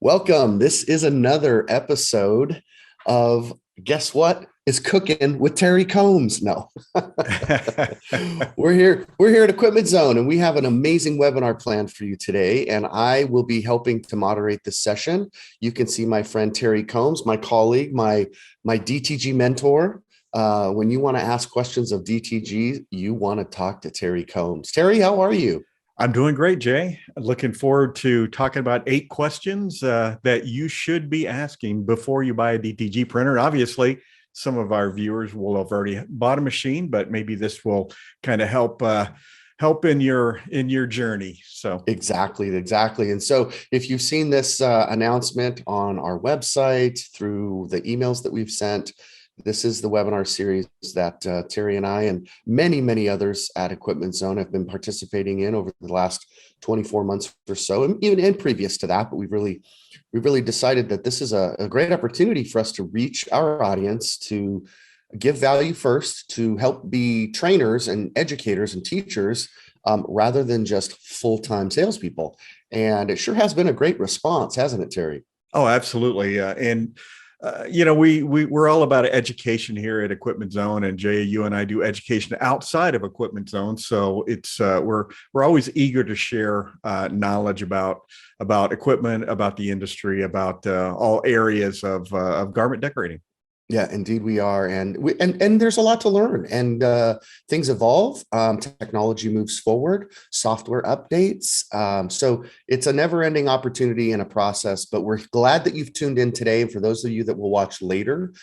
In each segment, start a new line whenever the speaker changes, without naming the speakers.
Welcome. This is another episode of Guess What is Cooking with Terry Combs. No, we're here. We're here at Equipment Zone, and we have an amazing webinar planned for you today. And I will be helping to moderate this session. You can see my friend Terry Combs, my colleague, my DTG mentor. When you want to ask questions of DTG, you want to talk to Terry Combs. Terry, how are you?
I'm doing great, Jay. Looking forward to talking about 8 questions that you should be asking before you buy a DTG printer. Obviously, some of our viewers will have already bought a machine, but maybe this will kind of help in your journey. So
Exactly. And so if you've seen this announcement on our website through the emails that we've sent, this is the webinar series that Terry and I and many others at Equipment Zone have been participating in over the last 24 months or so, and even in previous to that. But we've really decided that this is a great opportunity for us to reach our audience, to give value first, to help be trainers and educators and teachers rather than just full-time salespeople. And it sure has been a great response, hasn't it, Terry?
Oh, absolutely. We're all about education here at Equipment Zone, and Jay, you and I do education outside of Equipment Zone. So it's we're always eager to share knowledge about equipment, about the industry, about all areas of garment decorating.
Yeah, indeed we are. And there's a lot to learn, and things evolve. Technology moves forward, software updates. So it's a never ending opportunity and a process, but we're glad that you've tuned in today. And for those of you that will watch later,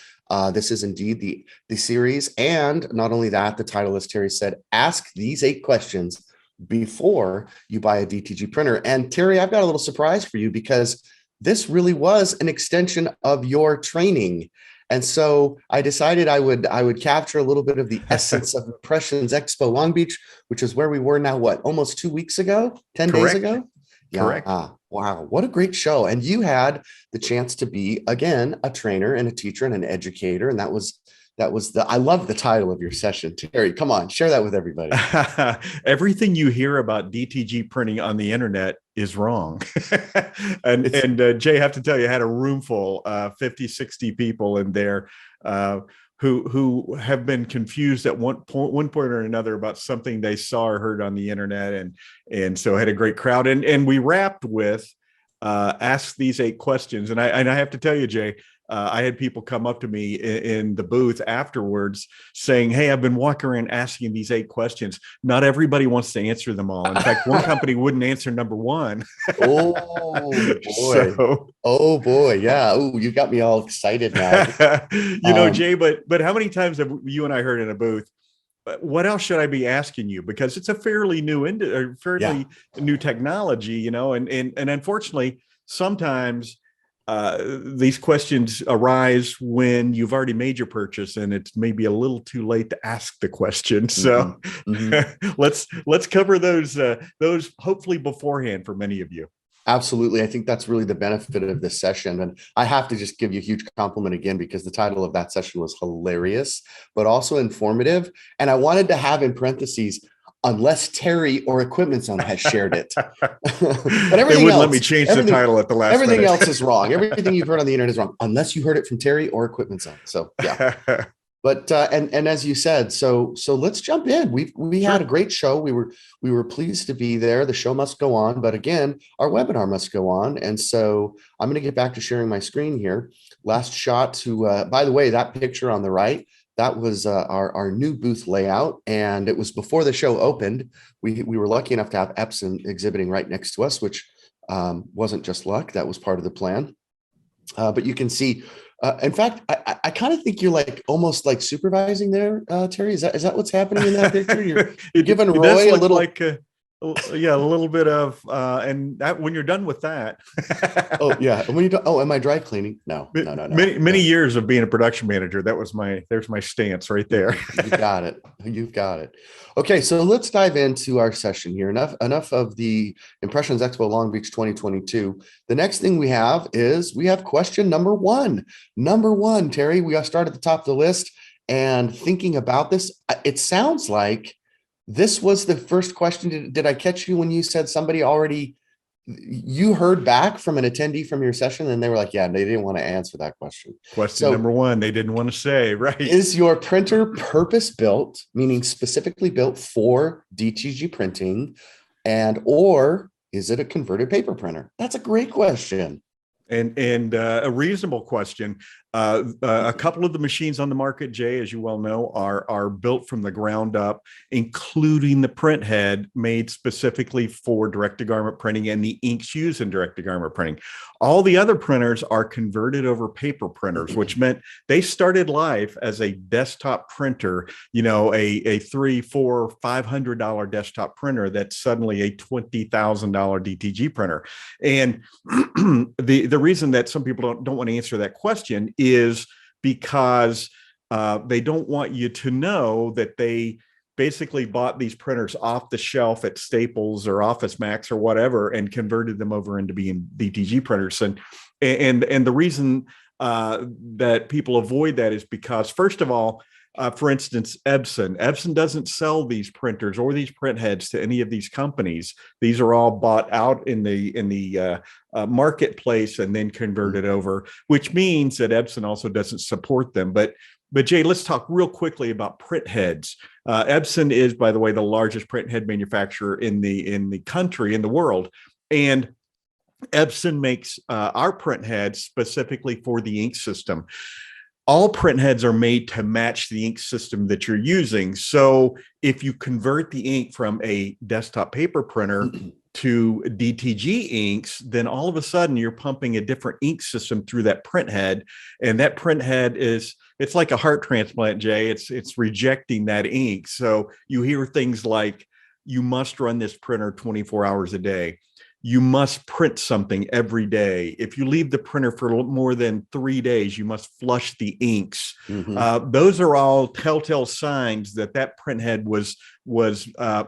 this is indeed the series. And not only that, the title, as Terry said, ask these 8 questions before you buy a DTG printer. And Terry, I've got a little surprise for you, because this really was an extension of your training. And so I decided I would capture a little bit of the essence of Impressions Expo Long Beach, which is where we were now, almost 2 weeks ago, 10 days
Correct.
ago? Yeah.
Correct.
Wow. What a great show. And you had the chance to be, again, a trainer and a teacher and an educator. And I love the title of your session. Terry, come on, share that with everybody.
Everything you hear about DTG printing on the internet is wrong. and Jay, I have to tell you, I had a room full, 50, 60 people in there who have been confused at one point or another about something they saw or heard on the internet. And so I had a great crowd. And we wrapped with ask these 8 questions. And I have to tell you, Jay, I had people come up to me in the booth afterwards saying, "Hey, I've been walking around asking these 8 questions. Not everybody wants to answer them all. In fact, one company wouldn't answer number 1."
Oh boy. Oh boy. Yeah. Oh, you got me all excited now.
Jay, but how many times have you and I heard in a booth, what else should I be asking you? Because it's a fairly new new technology, and unfortunately, sometimes these questions arise when you've already made your purchase and it's maybe a little too late to ask the question. So let's cover those hopefully beforehand for many of you.
Absolutely. I think that's really the benefit of this session. And I have to just give you a huge compliment again, because the title of that session was hilarious, but also informative. And I wanted to have in parentheses, unless Terry or Equipment Zone has shared it. But
everything else, let me change the title at the last
Everything
minute.
else is wrong. Everything you've heard on the internet is wrong, unless you heard it from Terry or Equipment Zone. So yeah. But and as you said, so let's jump in. We had a great show. We were pleased to be there. The show must go on, but again, our webinar must go on. And so I'm going to get back to sharing my screen here. Last shot to by the way, that picture on the right, that was our new booth layout, and it was before the show opened. We were lucky enough to have Epson exhibiting right next to us, which wasn't just luck. That was part of the plan. But you can see. In fact, I kind of think you're almost like supervising there, Terry. Is that what's happening in that picture? You're giving Roy a little,
a little bit of, and that when you're done with that.
Oh yeah, when you do, am I dry cleaning? No.
Many years of being a production manager. There's my stance right there.
You've got it. Okay, so let's dive into our session here. Enough of the Impressions Expo Long Beach 2022. The next thing we have question number 1. Number 1, Terry, we got to start at the top of the list. And thinking about this, it sounds like this was the first question. Did I catch you when you said somebody already You heard back from an attendee from your session and they were like, yeah, they didn't want to answer that question.
Question
So
number one, they didn't want to say, right?
is your printer purpose built, meaning specifically built for DTG printing, and or is it a converted paper printer? That's a great question.
And a reasonable question. A couple of the machines on the market, Jay, as you well know, are built from the ground up, including the print head made specifically for direct-to-garment printing and the inks used in direct-to-garment printing. All the other printers are converted over paper printers, which meant they started life as a desktop printer, a $300, $400, $500 desktop printer that's suddenly a $20,000 DTG printer. And the reason that some people don't want to answer that question is because they don't want you to know that they basically bought these printers off the shelf at Staples or Office Max or whatever and converted them over into being DTG printers. And the reason that people avoid that is because, first of all, for instance, Epson doesn't sell these printers or these print heads to any of these companies. These are all bought out in the marketplace and then converted over, which means that Epson also doesn't support them. But Jay, let's talk real quickly about print heads. Epson is, by the way, the largest print head manufacturer in the country, in the world, and Epson makes our print heads specifically for the ink system. All print heads are made to match the ink system that you're using. So if you convert the ink from a desktop paper printer to DTG inks, then all of a sudden you're pumping a different ink system through that print head. And that print head it's like a heart transplant, Jay. It's rejecting that ink. So you hear things like, you must run this printer 24 hours a day. You must print something every day. If you leave the printer for more than 3 days, you must flush the inks. Those are all telltale signs that print head was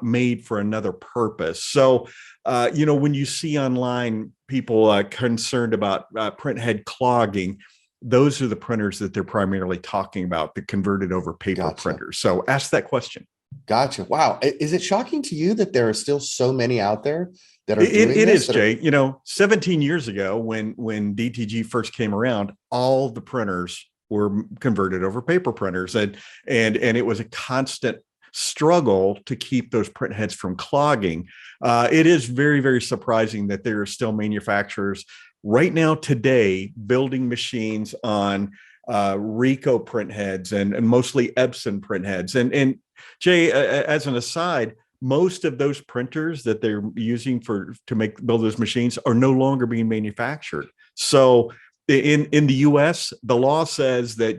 made for another purpose. So, when you see online people concerned about print head clogging, those are the printers that they're primarily talking about, the converted over paper printers. So ask that question.
Gotcha. Wow. Is it shocking to you that there are still so many out there that are doing
it
this?
Is, Jay. 17 years ago when DTG first came around, all the printers were converted over paper printers, and it was a constant struggle to keep those print heads from clogging. It is very, very surprising that there are still manufacturers right now today building machines on Ricoh print heads and mostly Epson print heads. And Jay, as an aside, most of those printers that they're using to build those machines are no longer being manufactured. So in the US, the law says that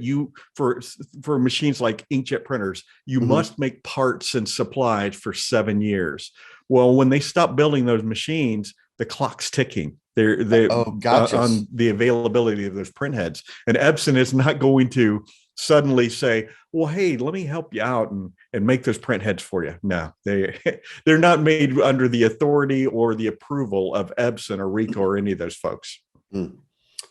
for machines like inkjet printers, you must make parts and supplies for 7 years. Well, when they stop building those machines, the clock's ticking. They're
gotcha.
On the availability of those print heads. And Epson is not going to suddenly say, well, hey, let me help you out and make those print heads for you. No, they're not made under the authority or the approval of Epson or Ricoh or any of those folks.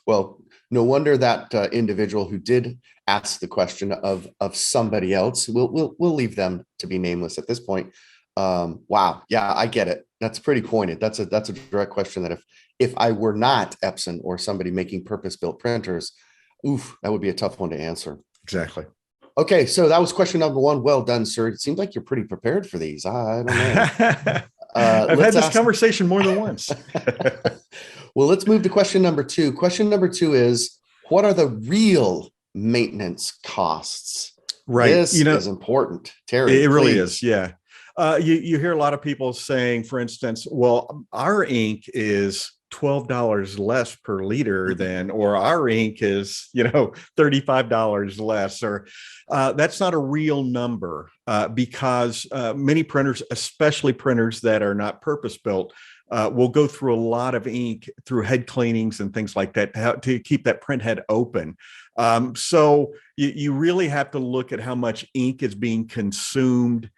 Well, no wonder that individual who did ask the question of somebody else, we'll leave them to be nameless at this point. Wow. Yeah, I get it. That's pretty pointed. That's a direct question that if I were not Epson or somebody making purpose-built printers, that would be a tough one to answer.
Exactly.
Okay, so that was question number one. Well done, sir. It seems like you're pretty prepared for these. I don't know.
I've had this conversation more than once.
Well, let's move to question number two. Question number two is, what are the real maintenance costs?
Right.
This is important. Terry,
it really is. Yeah. You hear a lot of people saying, for instance, well, our ink is $12 less per liter than, or our ink is, $35 less, or that's not a real number because many printers, especially printers that are not purpose built, will go through a lot of ink through head cleanings and things like that to keep that print head open. So you really have to look at how much ink is being consumed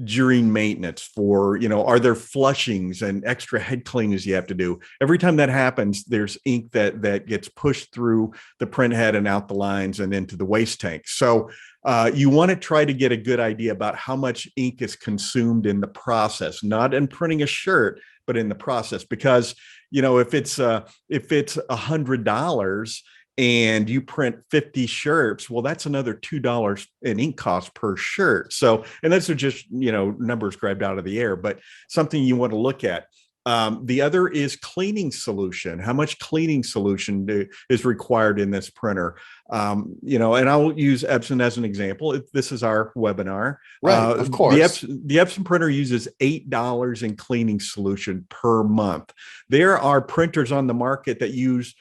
during maintenance for, are there flushings and extra head cleanings you have to do? Every time that happens, there's ink that gets pushed through the print head and out the lines and into the waste tank. So You want to try to get a good idea about how much ink is consumed in the process, not in printing a shirt, but in the process. Because, if it's $100 and you print 50 shirts, well, that's another $2 in ink cost per shirt. So, and those are just, numbers grabbed out of the air, but something you want to look at. The other is cleaning solution. How much cleaning solution is required in this printer? And I'll use Epson as an example. This is our webinar.
Right, of course.
The Epson printer uses $8 in cleaning solution per month. There are printers on the market that use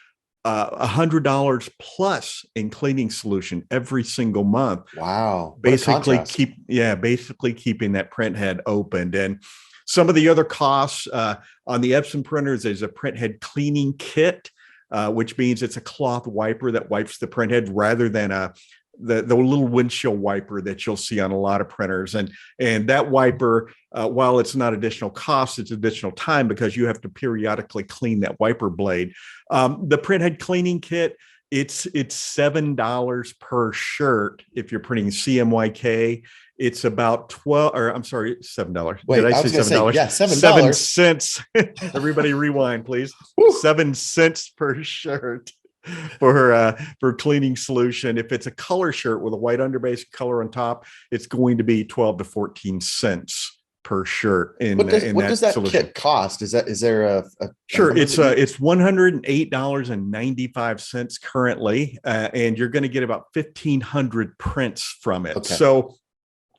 $100 plus in cleaning solution every single month.
Wow.
Basically keeping that print head opened. And some of the other costs on the Epson printers, there's a print head cleaning kit, which means it's a cloth wiper that wipes the print head rather than the little windshield wiper that you'll see on a lot of printers. And that wiper, while it's not additional cost, it's additional time because you have to periodically clean that wiper blade. The print head cleaning kit, it's $7 per shirt if you're printing CMYK. It's about $7.
Wait,
Did I say $7?
Yeah, $7.
7 cents. Everybody rewind, please. 7 cents per shirt for cleaning solution. If it's a color shirt with a white underbase color on top, it's going to be 12 to 14 cents per shirt. What
does that
solution
kit cost? Is there a
sure? It's $108.95 currently, and you're going to get about 1,500 prints from it. Okay. So,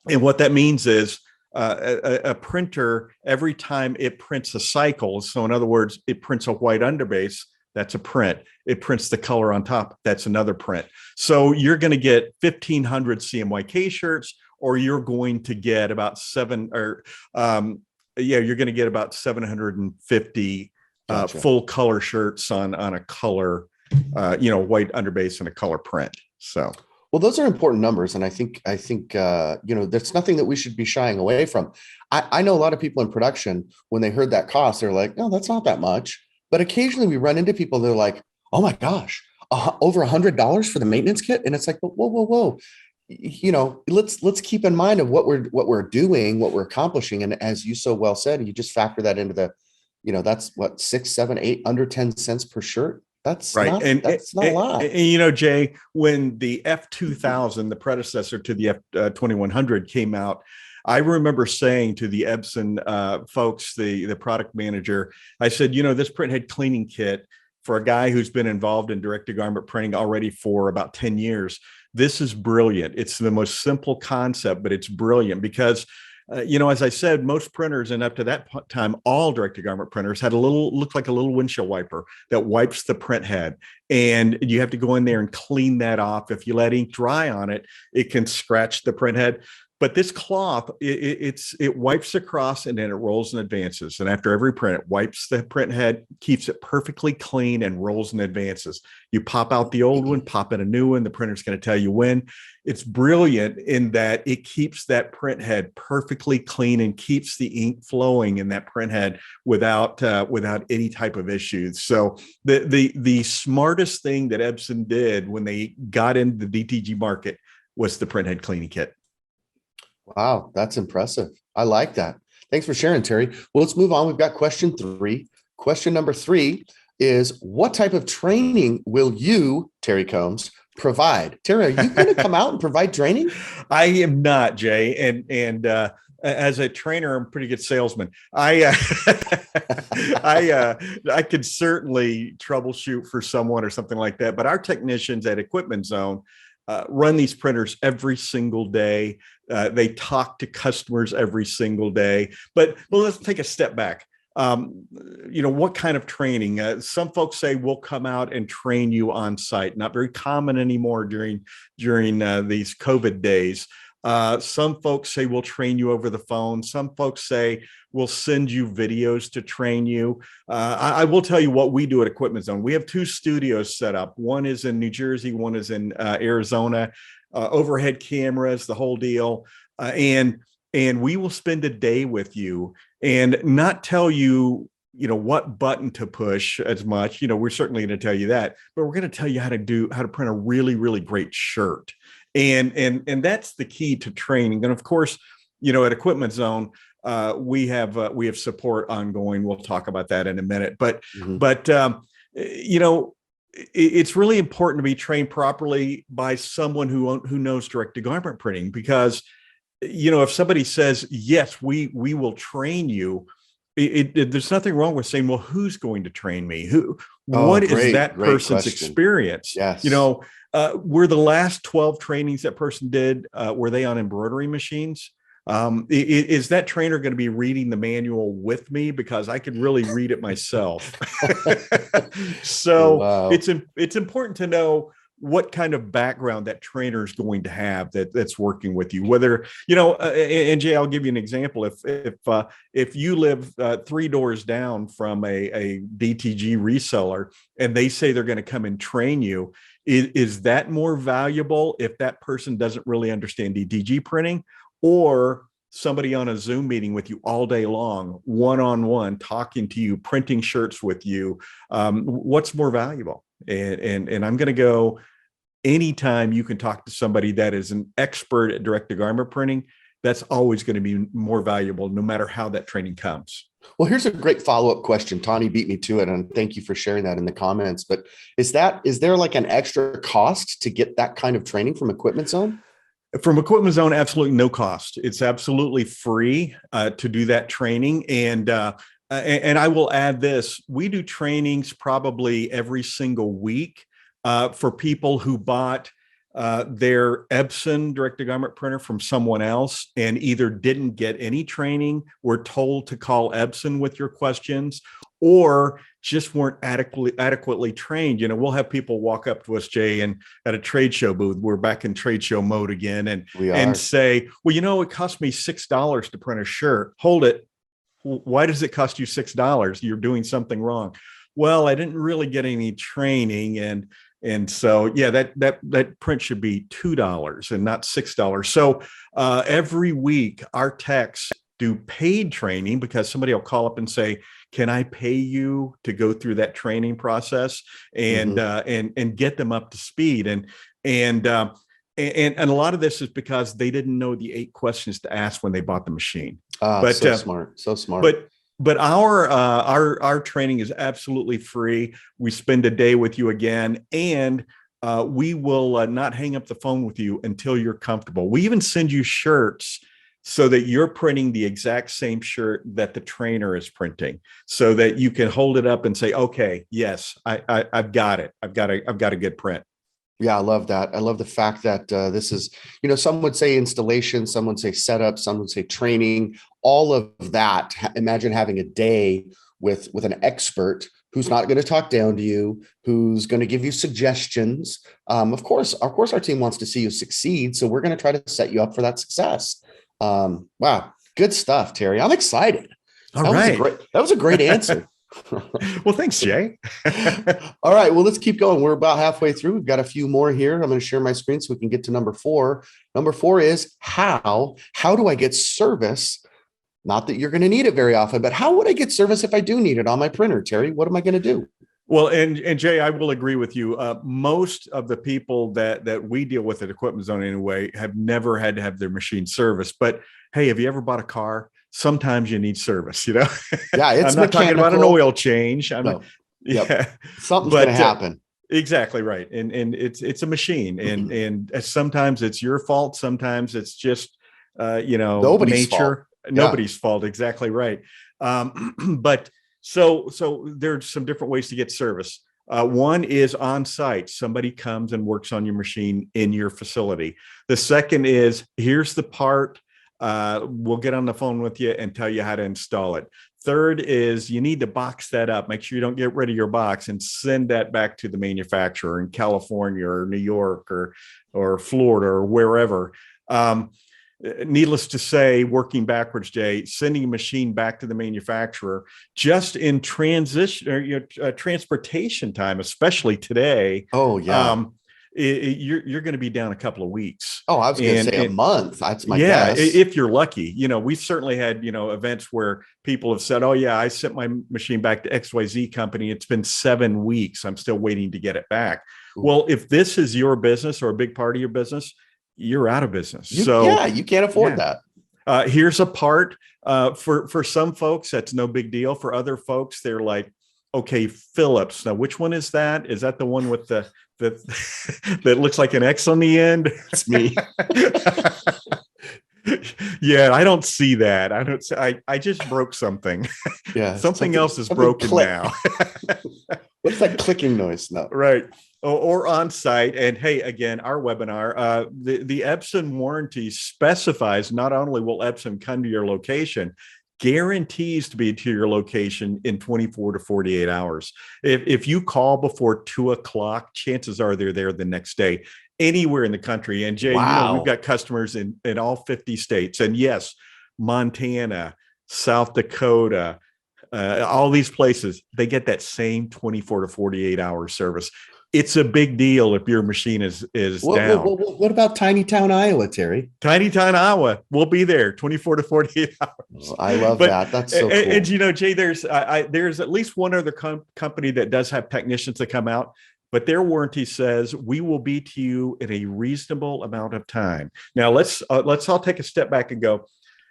and what that means is a printer, every time it prints a cycle, so in other words, it prints a white underbase, that's a print. It prints the color on top, that's another print. So you're going to get 1,500 CMYK shirts, or you're going to get about you're going to get about 750 gotcha. Full color shirts on a color, white underbase and a color print. So.
Well, those are important numbers. And I think, there's nothing that we should be shying away from. I know a lot of people in production, when they heard that cost, they're like, no, that's not that much. But occasionally we run into people, they're like, oh my gosh, over $100 for the maintenance kit. And it's like, whoa. Let's keep in mind of what we're doing, what we're accomplishing. And as you so well said, you just factor that into the, that's what, 6, 7, 8, under 10 cents per shirt. That's right. That's not a lot.
And, Jay, when the F2000, the predecessor to the F2100 came out, I remember saying to the Epson folks, the product manager, I said, this print head cleaning kit for a guy who's been involved in direct-to-garment printing already for about 10 years, this is brilliant. It's the most simple concept, but it's brilliant because as I said, most printers, and up to that time, all direct-to-garment printers had looked like a little windshield wiper that wipes the print head. And you have to go in there and clean that off. If you let ink dry on it, it can scratch the print head. But this cloth, it wipes across and then it rolls and advances. And after every print, it wipes the print head, keeps it perfectly clean, and rolls and advances. You pop out the old one, pop in a new one. The printer's going to tell you when. It's brilliant in that it keeps that print head perfectly clean and keeps the ink flowing in that print head without any type of issues. So the smartest thing that Epson did when they got into the DTG market was the print head cleaning kit.
Wow, that's impressive. I like that. Thanks for sharing, Terry. Well, let's move on. We've got question 3. Question number 3 is, what type of training will you, Terry Combs, provide? Terry, are you going to come out and provide training?
I am not, Jay. And as a trainer, I'm a pretty good salesman. I could certainly troubleshoot for someone or something like that. But our technicians at Equipment Zone run these printers every single day. They talk to customers every single day. But let's take a step back. What kind of training? Some folks say we'll come out and train you on site. Not very common anymore during these COVID days. Some folks say we'll train you over the phone. Some folks say we'll send you videos to train you. I will tell you what we do at Equipment Zone. We have 2 studios set up. One is in New Jersey, one is in Arizona. Overhead cameras, the whole deal. And we will spend a day with you and not tell you, what button to push as much. We're certainly going to tell you that, but we're going to tell you how to print a really, really great shirt. And that's the key to training. And of course, at Equipment Zone, we have support ongoing. We'll talk about that in a minute. But
Mhm.
it's really important to be trained properly by someone who knows direct to garment printing, because if somebody says, yes, we will train you, there's nothing wrong with saying, well, who's going to train me?
Oh,
What is that
great
person's
question.
experience?
Yes.
Were the last 12 trainings that person did, were they on embroidery machines? Is that trainer going to be reading the manual with me? Because I could really read it myself. So
Wow.
it's important to know what kind of background that trainer is going to have that's working with you. Whether and Jay, I'll give you an example. If you live 3 doors down from a DTG reseller and they say they're going to come and train you, is that more valuable if that person doesn't really understand DTG printing, or somebody on a Zoom meeting with you all day long, one-on-one, talking to you, printing shirts with you? What's more valuable? And I'm going to go, anytime you can talk to somebody that is an expert at direct to garment printing, that's always going to be more valuable, no matter how that training comes.
Well, here's a great follow-up question. Tawny beat me to it, and thank you for sharing that in the comments. But is there like an extra cost to get that kind of training from Equipment Zone?
From Equipment Zone, absolutely no cost. It's absolutely free to do that training. And I will add this: we do trainings probably every single week for people who bought their Epson direct-to-garment printer from someone else and either didn't get any training, were told to call Epson with your questions, or just weren't adequately trained. We'll have people walk up to us, Jay, and at a trade show booth, we're back in trade show mode again, and say, well, it cost me $6 to print a shirt. Hold it. Why does it cost you $6? You're doing something wrong. Well, I didn't really get any training, and so, yeah, that print should be $2 and not $6. So every week, our techs do paid training, because somebody will call up and say, can I pay you to go through that training process and get them up to speed? And a lot of this is because they didn't know the 8 questions to ask when they bought the machine.
So smart.
But our training is absolutely free. We spend a day with you again, and we will not hang up the phone with you until you're comfortable. We even send you shirts so that you're printing the exact same shirt that the trainer is printing, so that you can hold it up and say, okay, yes, I've got it. I've got a good print.
Yeah, I love that. I love the fact that this is, some would say installation, some would say setup, some would say training, all of that. Imagine having a day with an expert who's not going to talk down to you, who's going to give you suggestions. Of course, our team wants to see you succeed, so we're going to try to set you up for that success. Wow, good stuff, Terry. I'm excited. That was a great answer.
Well, thanks, Jay.
All right, well, let's keep going. We're about halfway through. We've got a few more here. I'm going to share my screen so we can get to number 4. Number 4 is how do I get service? Not that you're going to need it very often, but how would I get service if I do need it on my printer, Terry? What am I going to do?
Well, and Jay, I will agree with you. Most of the people that we deal with at Equipment Zone anyway have never had to have their machine serviced. But hey, have you ever bought a car? Sometimes you need service,
Yeah, it's
I'm not talking about an oil change.
Yeah, something's going to happen.
Exactly right, and it's a machine, and sometimes it's your fault. Sometimes it's just
nobody's
nature.
Fault.
Nobody's fault. Exactly right. But so there's some different ways to get service. One is on site. Somebody comes and works on your machine in your facility. The second is, here's the part. We'll get on the phone with you and tell you how to install it. Third is, you need to box that up. Make sure you don't get rid of your box and send that back to the manufacturer in California or New York or Florida or wherever. Needless to say, working backwards, Jay, sending a machine back to the manufacturer just in transition or transportation time, especially today.
Oh, yeah.
You're going to be down a couple of weeks.
Oh, I was going to say a month. That's my guess.
If you're lucky. We've certainly had, events where people have said, oh yeah, I sent my machine back to XYZ company. It's been 7 weeks. I'm still waiting to get it back. Ooh. Well, if this is your business or a big part of your business, you're out of business.
Yeah, you can't afford
yeah.
that.
Here's a part for some folks, that's no big deal. For other folks, they're like, okay, Phillips. Now, which one is that? Is that the one with the that looks like an X on the end?
It's me.
Yeah, I don't see that. I don't. I just broke something.
Yeah,
Something else is
something
broken
click.
now.
What's that clicking noise? No.
Right. Or on site. And hey, again, our webinar, the Epson warranty specifies not only will Epson come to your location, guarantees to be to your location in 24 to 48 hours. If you call before 2 o'clock, chances are they're there the next day, anywhere in the country. And Jay,
Wow.
we've got customers in all 50 states. And yes, Montana, South Dakota, all these places, they get that same 24 to 48 hour service. It's a big deal if your machine is down.
What about Tiny Town, Iowa, Terry?
Tiny Town, Iowa, we'll be there 24 to 48 hours.
I love that. That's so cool.
And Jay, there's at least one other company that does have technicians that come out, but their warranty says we will be to you in a reasonable amount of time. Now let's all take a step back and go,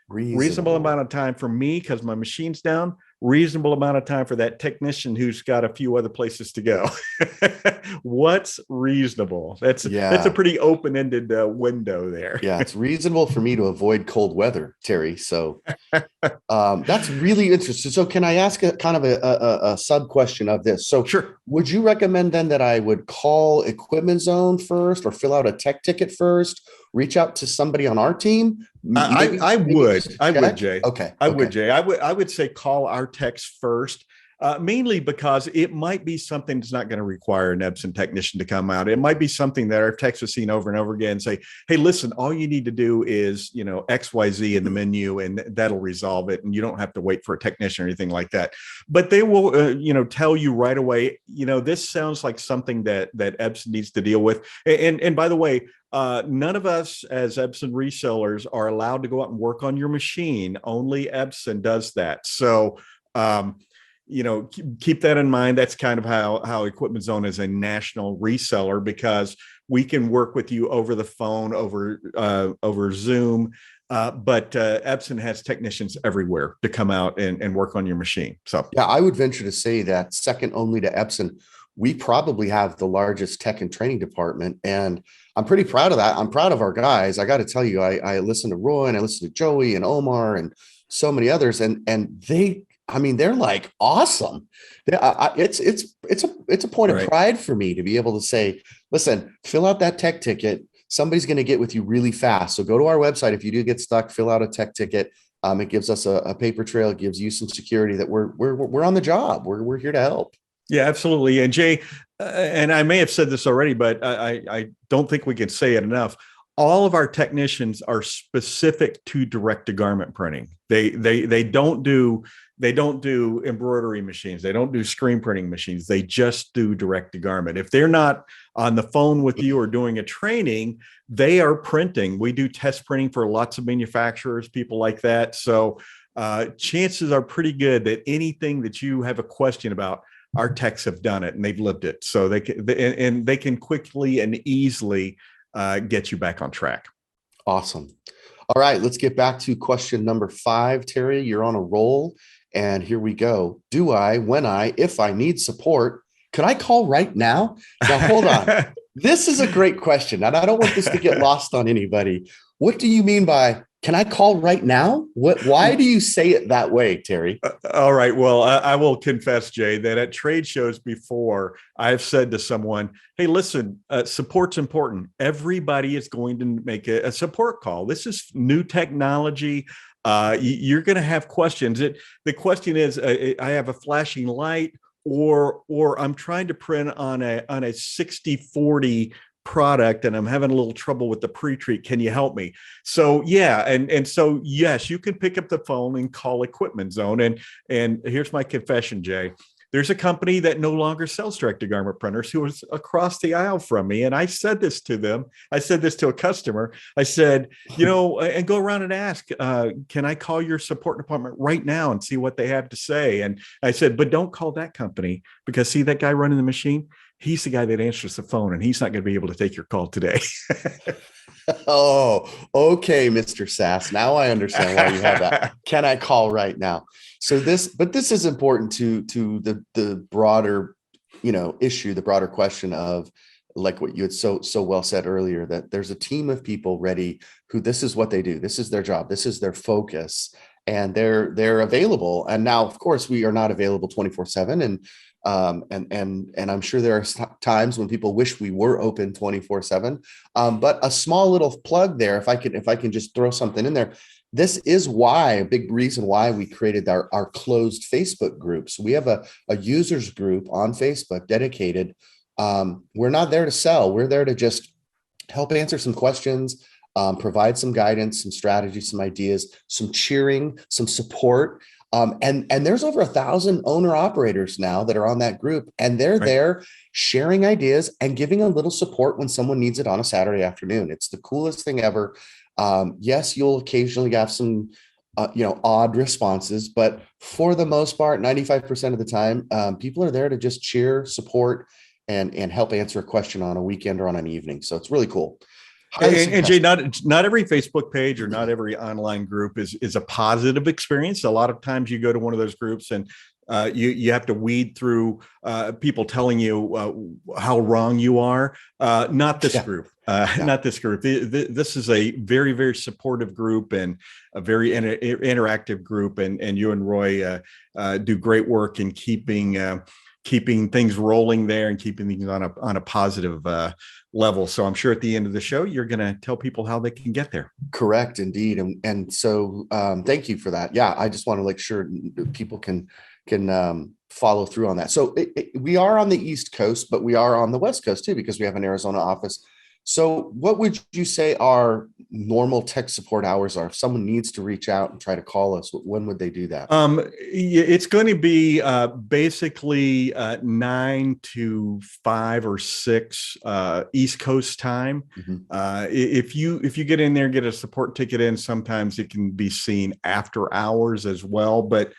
reasonable amount of time for me because my machine's down, reasonable amount of time for that technician who's got a few other places to go. What's reasonable? That's a pretty open-ended window there.
Yeah, it's reasonable for me to avoid cold weather, Terry. So that's really interesting. So can I ask a kind of a sub question of this? So
sure.
Would you recommend then that I would call Equipment Zone first or fill out a tech ticket first? Reach out to somebody on our team?
I would, Jay.
Okay.
I would, Jay. I would say call our techs first, mainly because it might be something that's not going to require an Epson technician to come out. It might be something that our techs have seen over and over again and say, hey, listen, all you need to do is, X, Y, Z in the menu, and that'll resolve it. And you don't have to wait for a technician or anything like that. But they will, tell you right away, this sounds like something that Epson needs to deal with. And by the way, none of us as Epson resellers are allowed to go out and work on your machine. Only Epson does that. So, keep that in mind. That's kind of how Equipment Zone is a national reseller, because we can work with you over the phone, over Zoom. But Epson has technicians everywhere to come out and work on your machine. So
yeah, I would venture to say that second only to Epson, we probably have the largest tech and training department. And I'm pretty proud of that. I'm proud of our guys. I got to tell you, I listen to Roy and I listen to Joey and Omar and so many others. And they're like awesome. It's a point of pride for me to be able to say, listen, fill out that tech ticket. Somebody's going to get with you really fast. So go to our website. If you do get stuck, fill out a tech ticket. It gives us a paper trail. It gives you some security that we're on the job. We're here to help.
Yeah, absolutely. And Jay, and I may have said this already, but I don't think we can say it enough. All of our technicians are specific to direct to garment printing. They don't do embroidery machines. They don't do screen printing machines. They just do direct to garment. If they're not on the phone with you or doing a training, they are printing. We do test printing for lots of manufacturers, people like that. So chances are pretty good that anything that you have a question about, our techs have done it and they've lived it. So they can quickly and easily get you back on track.
Awesome. All right, let's get back to question number 5. Terry, you're on a roll. And here we go. If I need support, could I call right now? Now, hold on. This is a great question. And I don't want this to get lost on anybody. What do you mean by, can I call right now? Why do you say it that way, Terry?
All right. Well, I will confess, Jay, that at trade shows before, I've said to someone, hey, listen, support's important. Everybody is going to make a support call. This is new technology. You're going to have questions. The question is, I have a flashing light, or I'm trying to print on a 60/40 product and I'm having a little trouble with the pre-treat. Can you help me? So yeah, and so yes, you can pick up the phone and call Equipment Zone. And here's my confession, Jay. There's a company that no longer sells direct-to-garment printers who was across the aisle from me. And I said this to them. I said this to a customer. I said, and go around and ask, can I call your support department right now and see what they have to say? And I said, but don't call that company, because see that guy running the machine? he's the guy that answers the phone, and he's not going to be able to take your call today.
Oh, okay, Mr. Sass. Now I understand why you have that. Can I call right now? So this is important to the broader, issue, the broader question of, like what you had so well said earlier, that there's a team of people ready who this is what they do. This is their job. This is their focus, and they're available. And now, of course, we are not available 24/7, and I'm sure there are times when people wish we were open 24/7. But a small little plug there, if I can just throw something in there. This is why, a big reason why we created our closed Facebook groups. We have a users group on Facebook dedicated. We're not there to sell. We're there to just help answer some questions, provide some guidance, some strategies, some ideas, some cheering, some support. And there's over 1,000 owner operators now that are on that group, and they're there sharing ideas and giving a little support when someone needs it on a Saturday afternoon. It's the coolest thing ever. Yes, you'll occasionally have some, odd responses, but for the most part, 95% of the time, people are there to just cheer, support, and help answer a question on a weekend or on an evening. So it's really cool.
And Jay, not every Facebook page or not every online group is a positive experience. A lot of times you go to one of those groups and you have to weed through people telling you how wrong you are. Not this group. Not this group. This is a very, very supportive group and a very interactive group. And you and Roy do great work in keeping things rolling there and keeping things on a positive level. So I'm sure at the end of the show, you're going to tell people how they can get there.
Correct, indeed. And so thank you for that. Yeah, I just want to make sure people can follow through on that. So we are on the East Coast, but we are on the West Coast too, because we have an Arizona office. So what would you say our normal tech support hours are? If someone needs to reach out and try to call us, when would they do that?
It's going to be basically 9 to 5 or 6 East Coast time.
Mm-hmm.
If you get in there, get a support ticket in, sometimes it can be seen after hours as well. But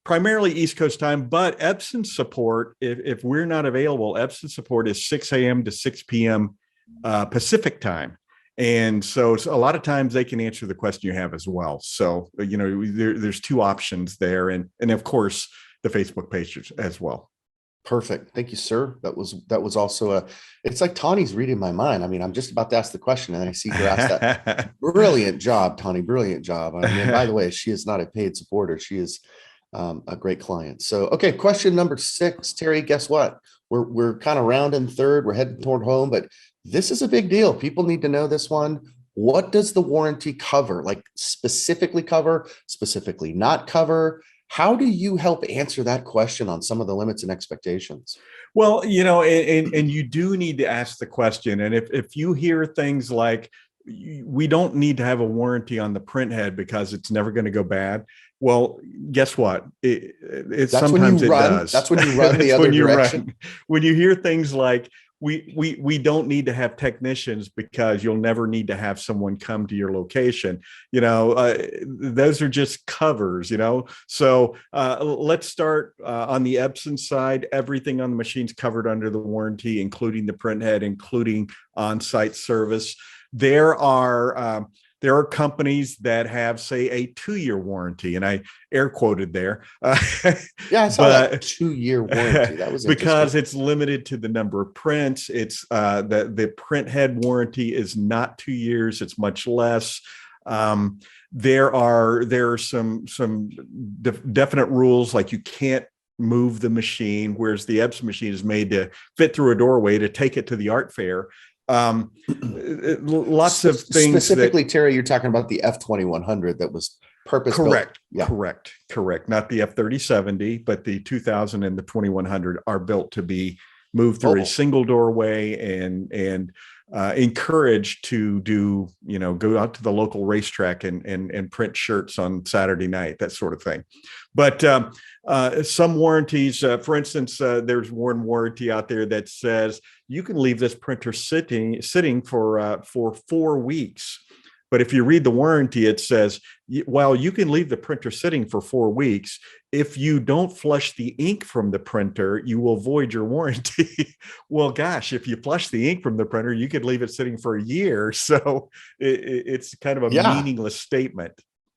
primarily East Coast time, but Epson support, if we're not available, Epson support is 6 a.m. to 6 p.m. Pacific time. And so a lot of times they can answer the question you have as well. So, there's 2 options there. And of course, the Facebook page as well.
Perfect. Thank you, sir. That was also it's like Tawny's reading my mind. I mean, I'm just about to ask the question and I see her ask that. Brilliant job, Tawny. Brilliant job. I mean, by the way, she is not a paid supporter. She is a great client. So, okay. Question number 6, Terry, guess what? We're kind of rounding third. We're heading toward home, but this is a big deal. People need to know this one. What does the warranty cover? Like specifically cover, specifically not cover? How do you help answer that question on some of the limits and expectations?
Well, and you do need to ask the question. And if you hear things like, we don't need to have a warranty on the print head because it's never going to go bad. Well, guess what? It sometimes it does.
That's when you run the other direction.
When you hear things like, we don't need to have technicians because you'll never need to have someone come to your location. Those are just covers, So let's start on the Epson side. Everything on the machine's covered under the warranty, including the print head, including on-site service. There are companies that have, say, a 2-year warranty, and I air quoted there.
Yeah, I saw that 2-year warranty. That was
because it's limited to the number of prints. It's the print head warranty is not 2 years; it's much less. There are some definite rules, like you can't move the machine, whereas the Epson machine is made to fit through a doorway to take it to the art fair. Lots of things.
Specifically, Terry, you're talking about the F2100 that was purpose-built.
Correct. Not the F3070, but the 2000 and the 2100 are built to be moved through a single doorway and encouraged to do, go out to the local racetrack and print shirts on Saturday night, that sort of thing. But some warranties, for instance, there's one warranty out there that says you can leave this printer sitting for 4 weeks. But if you read the warranty, it says, while you can leave the printer sitting for 4 weeks, if you don't flush the ink from the printer, you will void your warranty. Well, gosh, if you flush the ink from the printer, you could leave it sitting for a year. So it's kind of a
Yeah.
meaningless statement.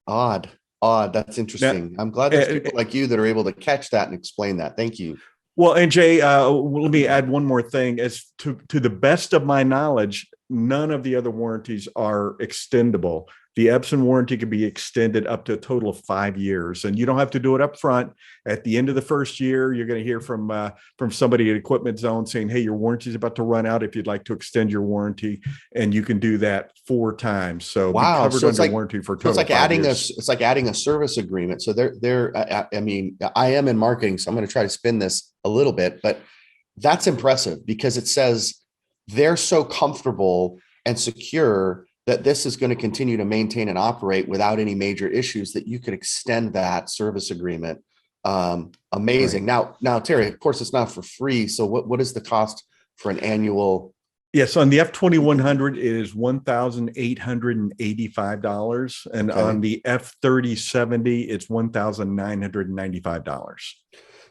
Odd. Odd. That's
Now,
interesting. I'm glad there's
uh,
people like you that are able to catch that and explain that. Thank you.
well, and Jay, let me add one more thing. As to the best of my knowledge, none of the other warranties are extendable. The Epson warranty can be extended up to a total of 5 years, and you don't have to do it up front. At the end of the first year, you're going to hear from somebody at Equipment Zone saying, "Hey, your warranty is about to run out. If you'd like to extend your warranty," and you can do that 4 times. So be
Wow.
covered
So it's
under
like
warranty for a
so it's
total of
like
five
adding a
years.
it's like adding a service agreement. So I mean, I am in marketing, so I'm going to try to spin this a little bit, but that's impressive because it says they're so comfortable and secure that this is going to continue to maintain and operate without any major issues that you could extend that service agreement.
Right.
Amazing. Now, Terry, of course, it's not for free. So what is the cost for an annual?
Yes, on the F2100 it is $1,885, and on
Okay.
the F3070 it's $1,995.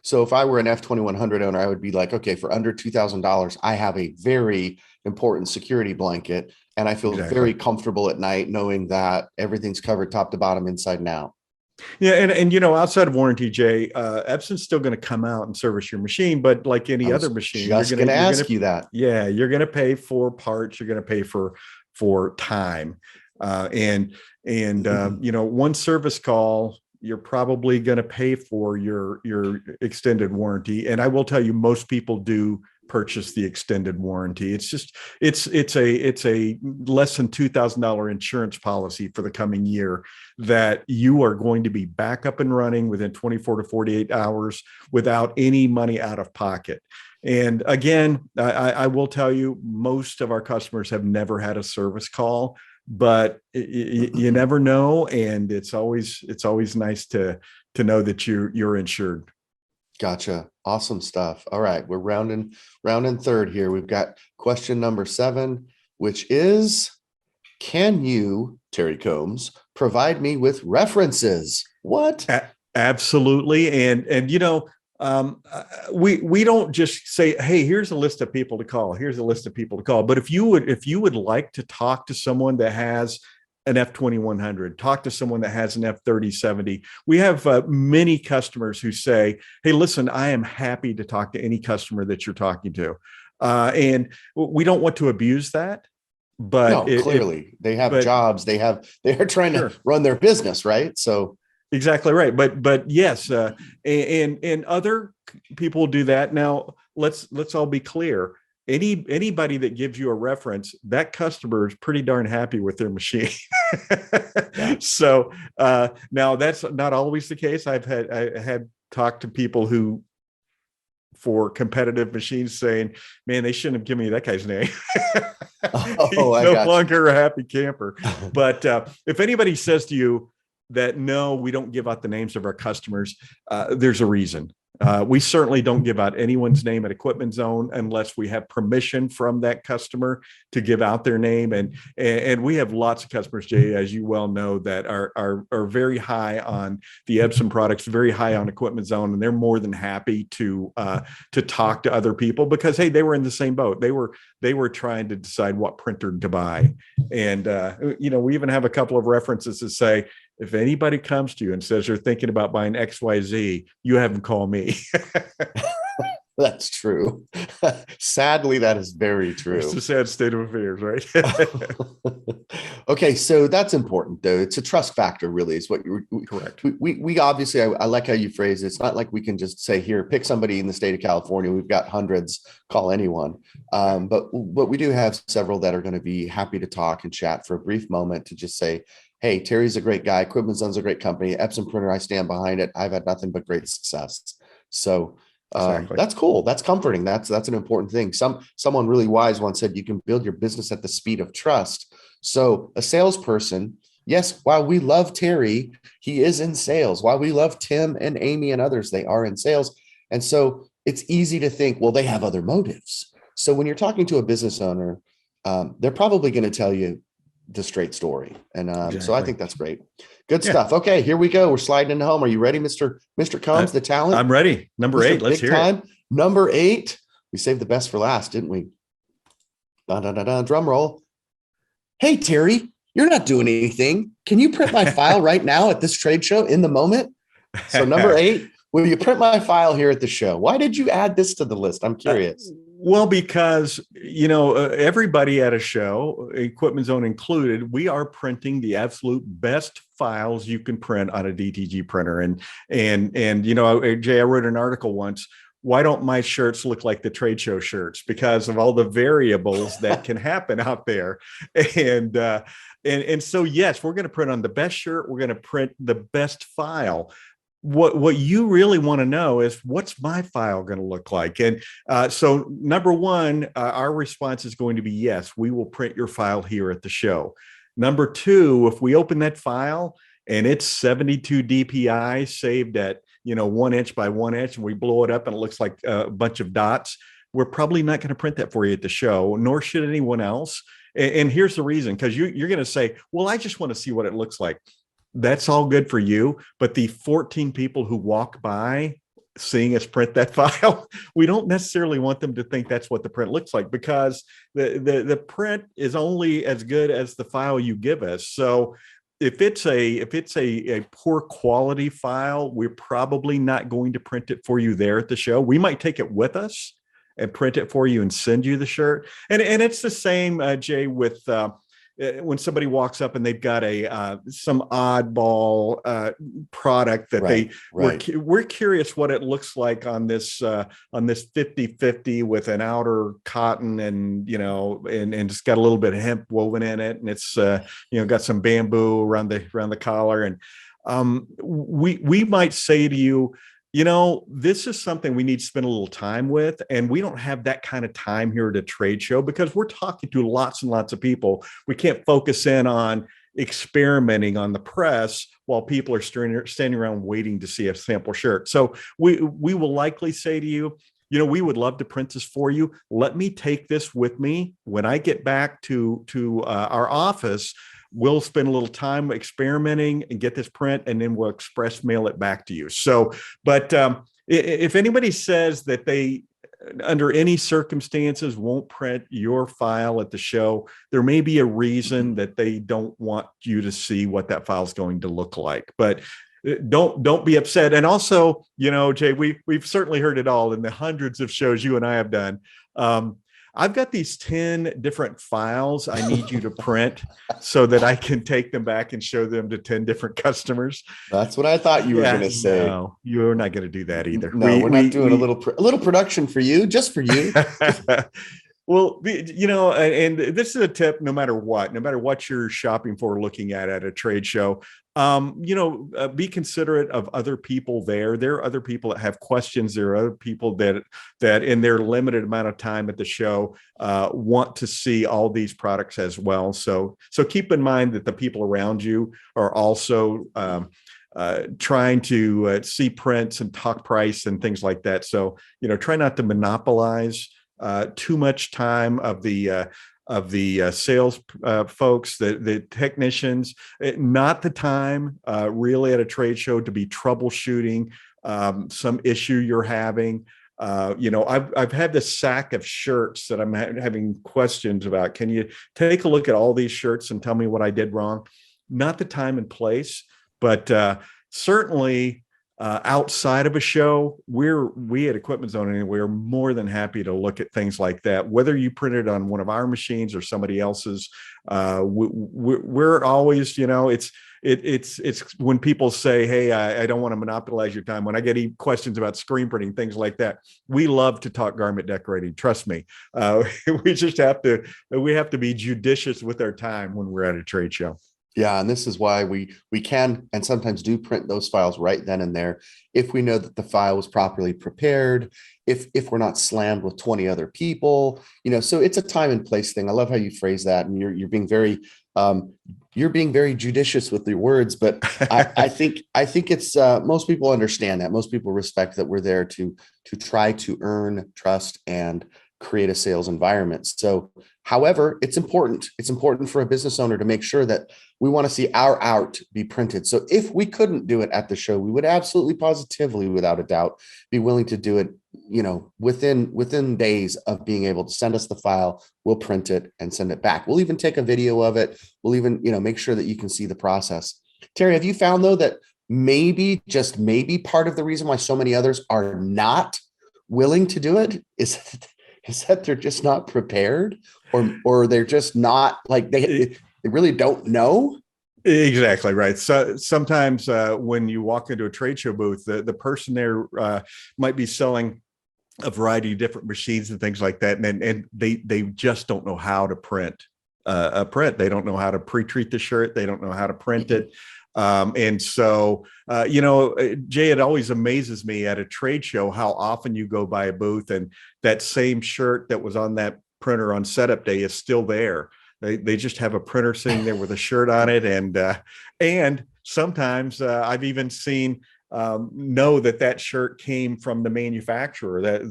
So if I were an F2100 owner, I would be like, okay, for under $2,000, I have a very important security blanket. And I feel very
Exactly.
comfortable at night knowing that everything's covered top to bottom, inside and out.
Yeah, and outside of warranty, Jay, Epson's still going to come out and service your machine, but like
I
any other
was
machine,
just going to
you're gonna
ask you that.
yeah, you're gonna pay for parts, you're gonna pay for time, and one service call, you're probably going to pay for your extended warranty. And I will tell you, most people do purchase the extended warranty. It's just it's a less than $2,000 insurance policy for the coming year that you are going to be back up and running within 24 to 48 hours without any money out of pocket. And again, I will tell you, most of our customers have never had a service call, but you never know, and it's always nice to know that you're insured.
Gotcha. Awesome stuff. All right. We're rounding third here. We've got question number 7, which is, can you, Terry Combs, provide me with references? What?
Absolutely. And we don't just say, hey, here's a list of people to call, here's a list of people to call. But if you would like to talk to someone that has an F2100, talk to someone that has an F3070. We have many customers who say, hey, listen, I am happy to talk to any customer that you're talking to. And we don't want to abuse that, but
No, clearly they have
but
jobs. They're trying to
sure.
run their business, right? So
Exactly right. But yes, and other people do that. Now let's all be clear. Anybody that gives you a reference, that customer is pretty darn happy with their machine.
yeah.
So now that's not always the case. I had talked to people who, for competitive machines, saying, man, they shouldn't have given me that guy's name.
Oh,
He's
I
no
got
longer a happy camper.
you.
But if anybody says to you that, no, we don't give out the names of our customers, there's a reason. We certainly don't give out anyone's name at Equipment Zone unless we have permission from that customer to give out their name. And we have lots of customers, Jay, as you well know, that are very high on the Epson products, very high on Equipment Zone, and they're more than happy to talk to other people because, hey, they were in the same boat. They were trying to decide what printer to buy, and we even have a couple of references that say, if anybody comes to you and says they're thinking about buying XYZ, you have them call me.
That's true. Sadly, that is very
It's
true.
a sad state of affairs, right?
Okay, so that's important, though. It's a trust factor, really, is what
Correct.
we obviously. I like how you phrase it. It's not like we can just say, here, pick somebody in the state of California. We've got hundreds. Call anyone. But we do have several that are going to be happy to talk and chat for a brief moment to just say, hey, Terry's a great guy. Equipment Zone's a great company. Epson Printer, I stand behind it. I've had nothing but great success. So
Exactly.
that's cool. That's comforting. That's an important thing. Someone really wise once said you can build your business at the speed of trust. So a salesperson, yes, while we love Terry, he is in sales. While we love Tim and Amy and others, they are in sales. And so it's easy to think, well, they have other motives. So when you're talking to a business owner, they're probably going to tell you, the straight story. And so I
Exactly.
think that's great. Good
Yeah.
stuff. Okay, here we go. We're sliding into home. Are you ready, Mr. Combs, the talent?
I'm ready. Number
Mr.
8. Let's
Big
hear it.
Time. Number 8. We saved the best for last, didn't we? Dun, dun, dun, dun, drum roll. Hey, Terry, you're not doing anything. Can you print my file right now at this trade show in the moment? So number 8, will you print my file here at the show? Why did you add this to the list? I'm curious.
Well, because, everybody at a show, Equipment Zone included, we are printing the absolute best files you can print on a DTG printer. And Jay, I wrote an article once. Why don't my shirts look like the trade show shirts? Because of all the variables that can happen out there. And so, yes, we're going to print on the best shirt. We're going to print the best file. What you really want to know is, what's my file going to look like? And so number 1, our response is going to be, yes, we will print your file here at the show. Number 2, if we open that file and it's 72 DPI saved at 1 inch by 1 inch, and we blow it up and it looks like a bunch of dots, we're probably not going to print that for you at the show, nor should anyone else. And here's the reason, because you're going to say, well, I just want to see what it looks like. That's all good for you, but the 14 people who walk by seeing us print that file, we don't necessarily want them to think that's what the print looks like, because the print is only as good as the file you give us. So if it's a poor quality file, we're probably not going to print it for you there at the show. We might take it with us and print it for you and send you the shirt. And it's the same, Jay, with when somebody walks up and they've got some oddball product that we're curious what it looks like on this 50-50 with an outer cotton and it's got a little bit of hemp woven in it, and it's got some bamboo around the collar. And we might say to you, this is something we need to spend a little time with. And we don't have that kind of time here at a trade show, because we're talking to lots and lots of people. We can't focus in on experimenting on the press while people are standing around waiting to see a sample shirt. So we will likely say to you, we would love to print this for you. Let me take this with me. When I get back to our office, we'll spend a little time experimenting and get this print, and then we'll express mail it back to you. So, but if anybody says that they, under any circumstances, won't print your file at the show, there may be a reason that they don't want you to see what that file is going to look like. But don't be upset. And also, Jay, we've certainly heard it all in the hundreds of shows you and I have done. I've got these 10 different files I need you to print so that I can take them back and show them to 10 different customers.
That's what I thought you were going to say.
No, you're not going to do that either.
No, we're not doing a little production for you, just for you.
Well, and this is a tip, no matter what you're shopping for, looking at a trade show, be considerate of other people there. There are other people that have questions. There are other people that in their limited amount of time at the show want to see all these products as well. So keep in mind that the people around you are also trying to see prints and talk price and things like that. So, try not to monopolize too much time of the sales folks, the technicians. Not the time really at a trade show to be troubleshooting some issue you're having. I've had this sack of shirts that I'm having questions about. Can you take a look at all these shirts and tell me what I did wrong? Not the time and place, but certainly outside of a show, we at Equipment Zone, we're more than happy to look at things like that. Whether you print it on one of our machines or somebody else's, we're always, it's when people say, "Hey, I don't want to monopolize your time." When I get questions about screen printing, things like that, we love to talk garment decorating. Trust me, we have to be judicious with our time when we're at a trade show.
Yeah, and this is why we can and sometimes do print those files right then and there if we know that the file was properly prepared, if we're not slammed with 20 other people, so it's a time and place thing. I love how you phrase that, and you're being very judicious with your words, but I think it's most people understand that. Most people respect that we're there to try to earn trust and create a sales environment. So, however, it's important. It's important for a business owner to make sure that we want to see our art be printed. So if we couldn't do it at the show, we would absolutely positively, without a doubt, be willing to do it, within days of being able to send us the file. We'll print it and send it back. We'll even take a video of it. We'll even, make sure that you can see the process. Terry, have you found though that maybe, just maybe, part of the reason why so many others are not willing to do it is that they're just not prepared, or they're just not, like, they really don't know?
Exactly right. So sometimes when you walk into a trade show booth, the person there might be selling a variety of different machines and things like that, and they just don't know how to print a print. They don't know how to pre-treat the shirt. They don't know how to print it. And so, Jay, it always amazes me at a trade show how often you go by a booth and that same shirt that was on that printer on setup day is still there. They just have a printer sitting there with a shirt on it. And sometimes I've even seen know that shirt came from the manufacturer, that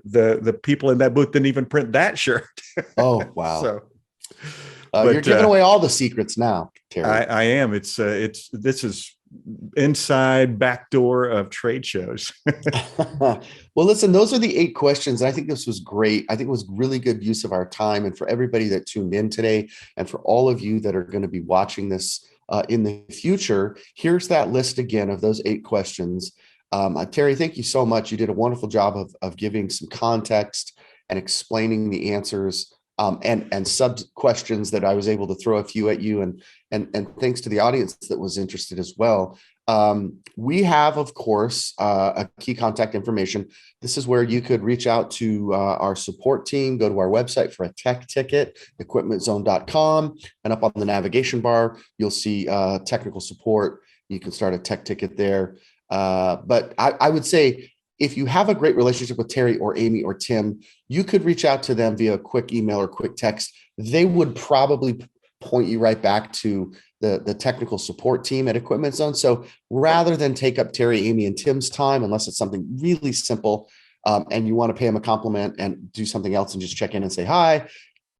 the people in that booth didn't even print that shirt.
Oh, wow.
So,
you're giving away all the secrets now, Terry.
I am. This is inside backdoor of trade shows.
Well, listen, those are the 8 questions. I think this was great. I think it was really good use of our time. And for everybody that tuned in today, and for all of you that are going to be watching this in the future, here's that list again of those 8 questions. Terry, thank you so much. You did a wonderful job of giving some context and explaining the answers. And sub questions that I was able to throw a few at you, and thanks to the audience that was interested as well. We have, of course, a key contact information. This is where you could reach out to our support team. Go to our website for a tech ticket, equipmentzone.com, and up on the navigation bar, you'll see technical support. You can start a tech ticket there. But I would say, if you have a great relationship with Terry or Amy or Tim, you could reach out to them via a quick email or quick text. They would probably point you right back to the technical support team at Equipment Zone. So rather than take up Terry, Amy, and Tim's time, unless it's something really simple and you want to pay them a compliment and do something else and just check in and say hi,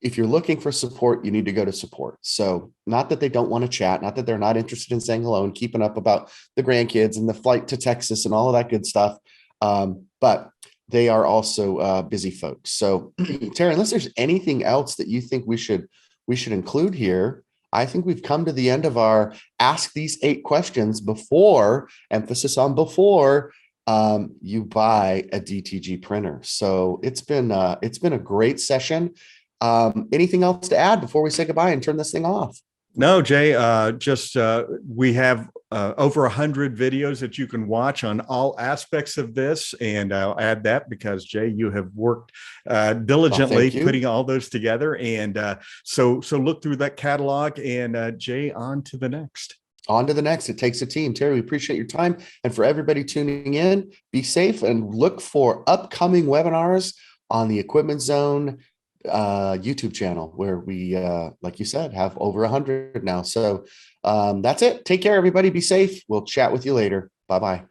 if you're looking for support, you need to go to support. So not that they don't want to chat, not that they're not interested in saying hello and keeping up about the grandkids and the flight to Texas and all of that good stuff. But they are also busy folks. So Terry, unless there's anything else that you think we should include here, I think we've come to the end of our ask these 8 questions before, emphasis on before, you buy a DTG printer. So it's been a great session. Anything else to add before we say goodbye and turn this thing off?
No, Jay, we have over 100 videos that you can watch on all aspects of this. And I'll add that because, Jay, you have worked diligently putting all those together. And so look through that catalog, and Jay, on to the next.
On to the next. It takes a team. Terry, we appreciate your time. And for everybody tuning in, be safe and look for upcoming webinars on the Equipment Zone YouTube channel, where we, like you said, have over 100 now. So that's it. Take care, everybody. Be safe. We'll chat with you later. Bye-bye.